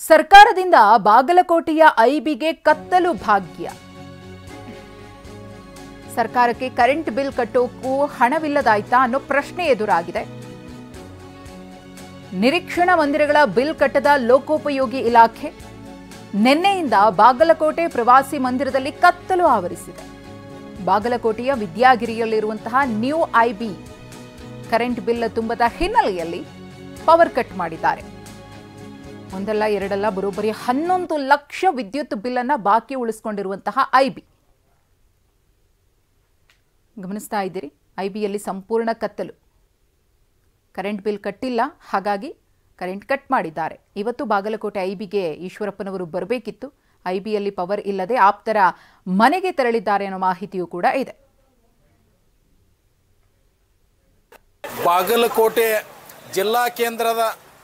ಸರ್ಕಾರದಿಂದ ಬಾಗಲಕೋಟೆಯ ಐಬಿಗೆ ಕತ್ತಲು ಭಾಗ್ಯ. ಸರ್ಕಾರಕ್ಕೆ ಕರೆಂಟ್ ಬಿಲ್ ಕಟ್ಟೋಕ್ಕೂ ಹಣವಿಲ್ಲದಾಯ್ತಾ ಅನ್ನೋ ಪ್ರಶ್ನೆ ಎದುರಾಗಿದೆ. ನಿರೀಕ್ಷಣಾ ಮಂದಿರಗಳ ಬಿಲ್ ಕಟ್ಟದ ಲೋಕೋಪಯೋಗಿ ಇಲಾಖೆ ನಿನ್ನೆಯಿಂದ ಬಾಗಲಕೋಟೆ ಪ್ರವಾಸಿ ಮಂದಿರದಲ್ಲಿ ಕತ್ತಲು ಆವರಿಸಿದೆ. ಬಾಗಲಕೋಟೆಯ ವಿದ್ಯಾಗಿರಿಯಲ್ಲಿರುವಂತಹ ನ್ಯೂ ಐಬಿ ಕರೆಂಟ್ ಬಿಲ್ ತುಂಬದ ಹಿನ್ನೆಲೆಯಲ್ಲಿ ಪವರ್ ಕಟ್ ಮಾಡಿದ್ದಾರೆ. ಒಂದಲ್ಲ ಎರಡಲ್ಲ ಬರೋಬ್ಬರಿ 11 ಲಕ್ಷ ವಿದ್ಯುತ್ ಬಿಲ್ ಅನ್ನು ಬಾಕಿ ಉಳಿಸಿಕೊಂಡಿರುವಂತಹ ಐಬಿ ಗಮನಿಸ್ತಾ ಇದ್ದೀರಿ. ಐಬಿಯಲ್ಲಿ ಸಂಪೂರ್ಣ ಕತ್ತಲು. ಕರೆಂಟ್ ಬಿಲ್ ಕಟ್ಟಿಲ್ಲ, ಹಾಗಾಗಿ ಕರೆಂಟ್ ಕಟ್ ಮಾಡಿದ್ದಾರೆ. ಇವತ್ತು ಬಾಗಲಕೋಟೆ ಐಬಿಗೆ ಈಶ್ವರಪ್ಪನವರು ಬರಬೇಕಿತ್ತು. ಐಬಿಯಲ್ಲಿ ಪವರ್ ಇಲ್ಲದೆ ಆಪ್ತರ ಮನೆಗೆ ತೆರಳಿದ್ದಾರೆ ಅನ್ನೋ ಮಾಹಿತಿಯೂ ಕೂಡ ಇದೆ. ಬಾಗಲಕೋಟೆ ಜಿಲ್ಲಾ ಕೇಂದ್ರದ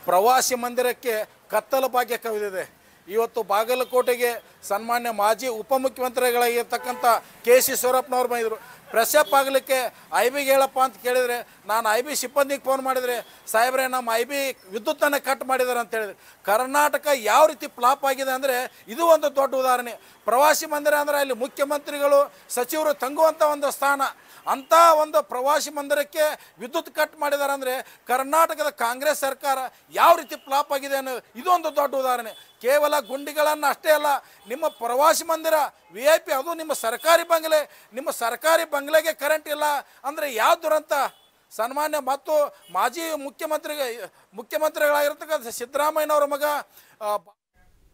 ಪ್ರವಾಸಿ ಮಂದಿರಕ್ಕೆ ಕತ್ತಲು ಭಾಗ್ಯ ಕವಿದಿದೆ. ಇವತ್ತು ಬಾಗಲಕೋಟೆಗೆ ಸನ್ಮಾನ್ಯ ಮಾಜಿ ಉಪಮುಖ್ಯಮಂತ್ರಿಗಳಾಗಿರ್ತಕ್ಕಂಥ ಕೆ.ಸಿ. ಈಶ್ವರಪ್ಪನವ್ರು ಬಂದಿದ್ರು. ಫ್ರೆಶಪ್ ಆಗಲಿಕ್ಕೆ ಐಬಿಗೆ ಹೇಳಪ್ಪ ಅಂತ ಕೇಳಿದರೆ, ನಾನು ಐಬಿ ಸಿಬ್ಬಂದಿಗೆ ಫೋನ್ ಮಾಡಿದರೆ, ಸಾಹೇಬ್ರೆ ನಮ್ಮ ಐಬಿ ವಿದ್ಯುತ್ತನ್ನು ಕಟ್ ಮಾಡಿದ್ದಾರೆ ಅಂತ ಹೇಳಿದ್ರು. ಕರ್ನಾಟಕ ಯಾವ ರೀತಿ ಫ್ಲಾಪ್ ಆಗಿದೆ ಅಂದರೆ ಇದು ಒಂದು ದೊಡ್ಡ ಉದಾಹರಣೆ. ಪ್ರವಾಸಿ ಮಂದಿರ ಅಂದರೆ ಅಲ್ಲಿ ಮುಖ್ಯಮಂತ್ರಿಗಳು ಸಚಿವರು ತಂಗುವಂಥ ಒಂದು ಸ್ಥಾನ. ಅಂಥ ಒಂದು ಪ್ರವಾಸಿ ಮಂದಿರಕ್ಕೆ ವಿದ್ಯುತ್ ಕಟ್ ಮಾಡಿದ್ದಾರೆ ಅಂದರೆ ಕರ್ನಾಟಕದ ಕಾಂಗ್ರೆಸ್ ಸರ್ಕಾರ ಯಾವ ರೀತಿ ಫ್ಲಾಪ್ ಆಗಿದೆ ಅನ್ನೋ ಇದೊಂದು ದೊಡ್ಡ ಉದಾಹರಣೆ. ಕೇವಲ ಗುಂಡಿಗಳನ್ನು ಅಷ್ಟೇ ಅಲ್ಲ, ನಿಮ್ಮ ಪ್ರವಾಸಿ ಮಂದಿರ VIP, ಅದು ನಿಮ್ಮ ಸರ್ಕಾರಿ ಬಂಗಲೆ, ನಿಮ್ಮ ಸರ್ಕಾರಿ ಬಂಗಲೆಗೆ ಕರೆಂಟ್ ಇಲ್ಲ ಅಂದರೆ ಯಾವ ದುರಂತ. ಸನ್ಮಾನ್ಯ ಮತ್ತು ಮಾಜಿ ಮುಖ್ಯಮಂತ್ರಿಗಳಾಗಿರ್ತಕ್ಕಂಥ ಸಿದ್ದರಾಮಯ್ಯನವರ ಮಗ